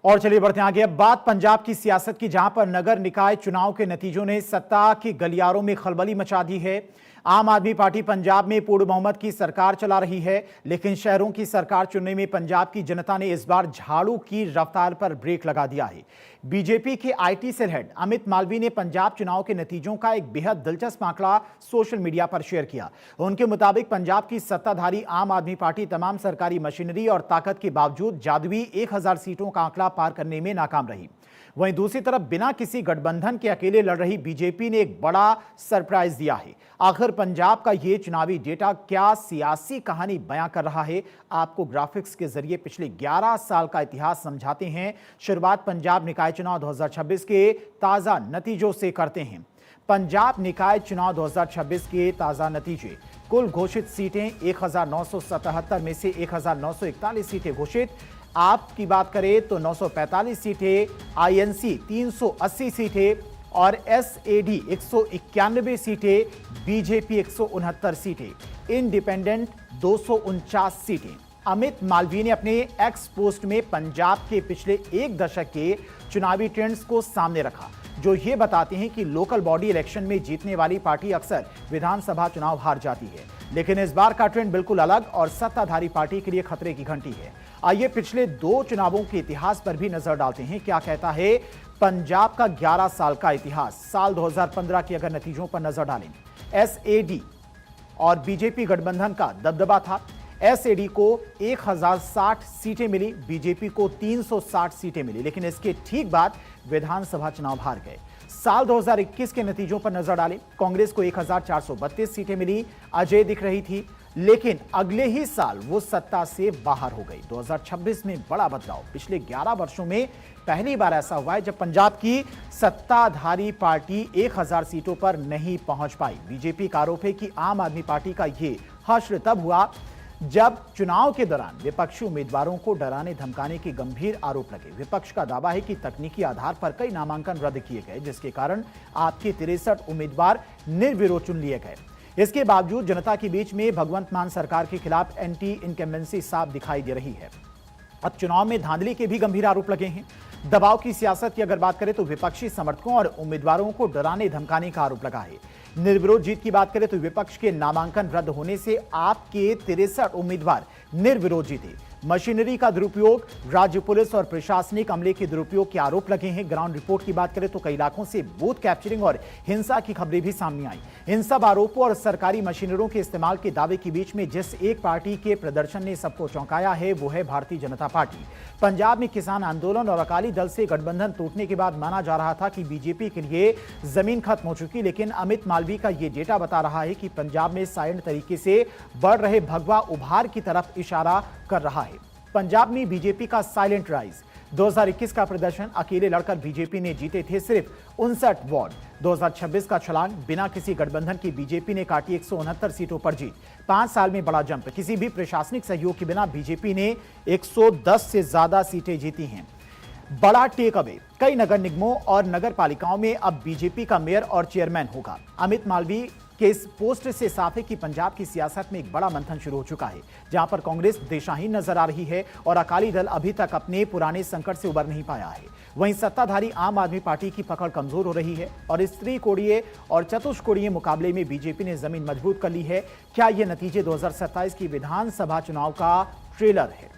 और चलिए बढ़ते हैं आगे। अब बात पंजाब की सियासत की, जहां पर नगर निकाय चुनाव के नतीजों ने सत्ता की गलियारों में खलबली मचा दी है। आम आदमी पार्टी पंजाब में पूर्ण बहुमत की सरकार चला रही है, लेकिन शहरों की सरकार चुनने में पंजाब की जनता ने इस बार झाड़ू की रफ्तार पर ब्रेक लगा दिया है। बीजेपी के IT cell head Amit Malviya ने पंजाब चुनाव के नतीजों का एक बेहद दिलचस्प आंकड़ा सोशल मीडिया पर शेयर किया। उनके मुताबिक पंजाब की सत्ताधारी आम आदमी पार्टी तमाम सरकारी मशीनरी और ताकत के बावजूद जादुई 1000 सीटों का आंकड़ा पार करने में नाकाम रही। वहीं दूसरी तरफ बिना किसी गठबंधन के अकेले लड़ रही बीजेपी ने एक बड़ा सरप्राइज दिया है। आखिर पंजाब का यह चुनावी डेटा क्या सियासी कहानी बयां कर रहा है? आपको ग्राफिक्स के जरिए पिछले 11 साल का इतिहास समझाते हैं। शुरुआत पंजाब निकाय चुनाव 2026 के ताजा नतीजों से करते हैं। पंजाब निकाय चुनाव 2026 के ताजा नतीजे। कुल घोषित सीटें 1977 में से 1941 सीटें घोषित। आपकी बात करें तो 945 सीटें, आईएनसी 380 सीटें और एसएडी 191 सीटें, बीजेपी 169 सीटें, इंडिपेंडेंट 249 सीटें। अमित मालवीय ने अपने एक्स पोस्ट में पंजाब के पिछले एक दशक के चुनावी ट्रेंड्स को सामने रखा, जो ये बताते हैं कि लोकल बॉडी इलेक्शन में जीतने वाली पार्टी अक्सर विधानसभा चुनाव हार जाती है। लेकिन इस बार का ट्रेंड बिल्कुल अलग और सत्ताधारी पार्टी के लिए खतरे की घंटी है। आइए पिछले 2 चुनावों के इतिहास पर भी नजर डालते हैं। क्या कहता है पंजाब का 11 साल का इतिहास? साल 2015 के अगर नतीजों पर नजर डालें, एसएडी और बीजेपी गठबंधन का दबदबा था। एसएडी को 1060 सीटें मिली, बीजेपी को 360 सीटें मिली, लेकिन इसके ठीक बाद विधानसभा चुनाव हार गए। साल 2021 के नतीजों पर नजर डालें, कांग्रेस को 1432 सीटें मिली, अजय दिख रही थी, लेकिन अगले ही साल वो सत्ता से बाहर हो गई। 2026 में बड़ा बदलाव। पिछले 11 वर्षों में पहली बार ऐसा हुआ है जब पंजाब की सत्ताधारी पार्टी 1000 सीटों पर नहीं पहुंच पाई। बीजेपी का आरोप है कि आम आदमी पार्टी का ये हश्र तब हुआ जब चुनाव के दौरान विपक्षी उम्मीदवारों को डराने धमकाने के गंभीर आरोप लगे। विपक्ष का दावा है कि तकनीकी आधार पर कई नामांकन रद्द किए गए, जिसके कारण आपके 63 उम्मीदवार निर्विरोध चुन लिए गए। इसके बावजूद जनता के बीच में भगवंत मान सरकार के खिलाफ एंटी इनकम्बेंसी साफ दिखाई दे रही है। अब चुनाव में धांधली के भी गंभीर आरोप लगे हैं। दबाव की सियासत की अगर बात करें तो विपक्षी समर्थकों और उम्मीदवारों को डराने धमकाने का आरोप लगा है। निर्विरोध जीत की बात करें तो विपक्ष के नामांकन रद्द होने से आपके 63 उम्मीदवार निर्विरोध जीते। मशीनरी का दुरुपयोग, राज्य पुलिस और प्रशासनिक अमले के दुरुपयोग के आरोप लगे हैं। ग्राउंड रिपोर्ट की बात करें तो कई इलाकों से बूथ कैप्चरिंग और हिंसा की खबरें भी सामने आई। इन सब आरोपों और सरकारी मशीनरों के इस्तेमाल के दावे के बीच में जिस एक पार्टी के प्रदर्शन ने सबको चौंकाया है वो है भारतीय जनता पार्टी। पंजाब में किसान आंदोलन और अकाली दल से गठबंधन टूटने के बाद माना जा रहा था कि बीजेपी के लिए जमीन खत्म हो चुकी, लेकिन अमित मालवीय का ये डेटा बता रहा है कि पंजाब में साइलेंट तरीके से बढ़ रहे भगवा उभार की तरफ इशारा कर रहा है। पंजाब में बीजेपी का साइलेंट राइज। 2021 का प्रदर्शन, अकेले लड़कर बीजेपी ने जीते थे सिर्फ 59 वार्ड। 2026 का छलांग, बिना किसी गठबंधन की बीजेपी ने काटी 169 सीटों पर जीत। 5 साल में बड़ा जंप। किसी भी प्रशासनिक सहयोग के बिना बीजेपी ने 110 से ज्यादा सीटें जीती हैं। बड़ा टेक अवे। कई नगर निगमों और नगर पालिकाओं में अब बीजेपी का मेयर और चेयरमैन होगा। अमित मालवीय के इस पोस्ट से साफ है कि पंजाब की सियासत में एक बड़ा मंथन शुरू हो चुका है, जहां पर कांग्रेस दिशाहीन नजर आ रही है और अकाली दल अभी तक अपने पुराने संकट से उबर नहीं पाया है। वहीं सत्ताधारी आम आदमी पार्टी की पकड़ कमजोर हो रही है और इस त्रिकोणीय और चतुष्कोणीय मुकाबले में बीजेपी ने जमीन मजबूत कर ली है। क्या ये नतीजे 2027 की विधानसभा चुनाव का ट्रेलर है?